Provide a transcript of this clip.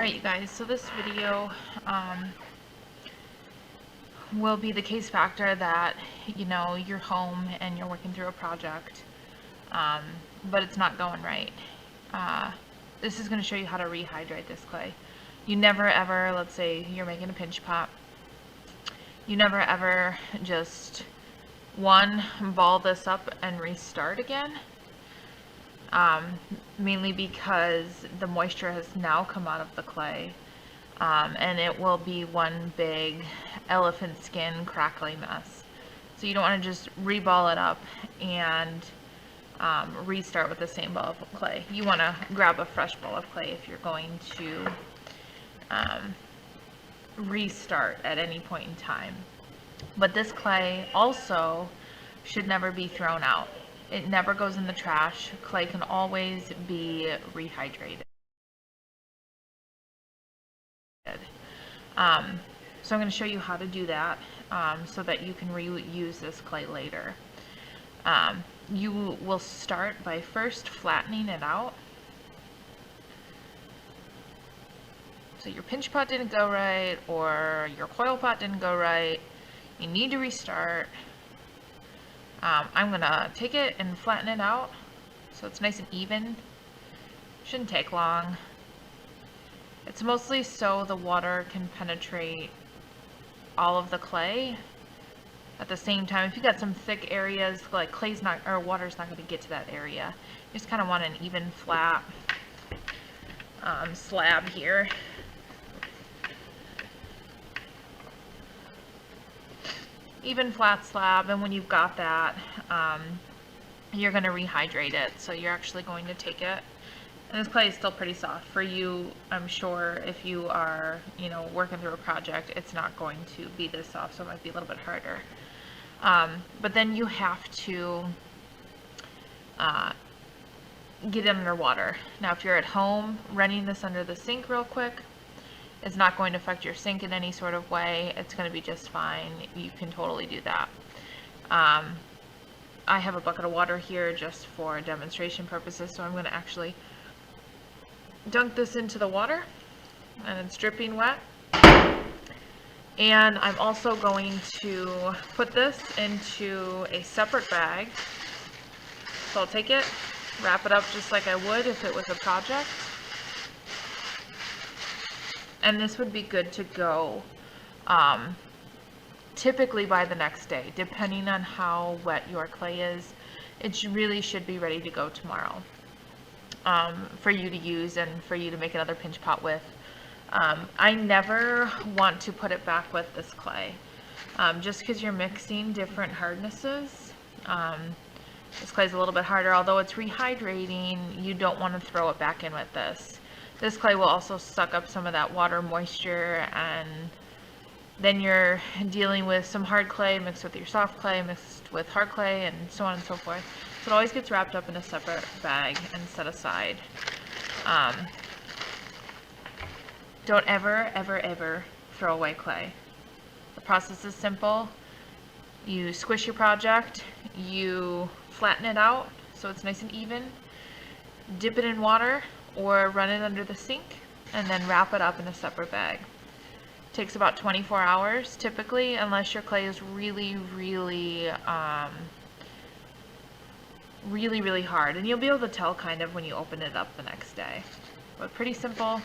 Alright, you guys, so this video will be the case factor that, you're home and you're working through a project, but it's not going right. This is going to show you how to rehydrate this clay. You never ever, let's say you're making a pinch pot, you never ever just, ball this up and restart again. Mainly because the moisture has now come out of the clay, and it will be one big elephant skin crackly mess. So you don't want to just reball it up and restart with the same ball of clay. You want to grab a fresh ball of clay if you're going to restart at any point in time. But this clay also should never be thrown out. It never goes in the trash. Clay can always be rehydrated. So I'm going to show you how to do that so that you can reuse this clay later. You will start by first flattening it out. So your pinch pot didn't go right, or your coil pot didn't go right. You need to restart. I'm going to take it and flatten it out so it's nice and even. Shouldn't take long. It's mostly so the water can penetrate all of the clay at the same time. If you got some thick areas, like clay's not, or water's not going to get to that area. You just kind of want an even flat slab here. Even flat slab, and when you've got that, you're going to rehydrate it. So you're actually going to take it, and this clay is still pretty soft for you. I'm sure if you are, working through a project, it's not going to be this soft, so it might be a little bit harder. But then you have to get it under water. Now, if you're at home, running this under the sink real quick is not going to affect your sink in any sort of way. It's going to be just fine. You can totally do that. I have a bucket of water here just for demonstration purposes, so I'm going to actually dunk this into the water, and it's dripping wet. And I'm also going to put this into a separate bag. So I'll take it, wrap it up just like I would if it was a project. And this would be good to go typically by the next day, depending on how wet your clay is. It really should be ready to go tomorrow for you to use and for you to make another pinch pot with. I never want to put it back with this clay, just because you're mixing different hardnesses. This clay is a little bit harder, although it's rehydrating. You don't want to throw it back in with this. This clay will also suck up some of that water moisture, and then you're dealing with some hard clay mixed with your soft clay mixed with hard clay, and so on and so forth. So it always gets wrapped up in a separate bag and set aside. Don't ever throw away clay. The process is simple. You squish your project, you flatten it out so it's nice and even, dip it in water or run it under the sink, and then wrap it up in a separate bag. It takes about 24 hours typically, unless your clay is really hard, and you'll be able to tell kind of when you open it up the next day. But pretty simple.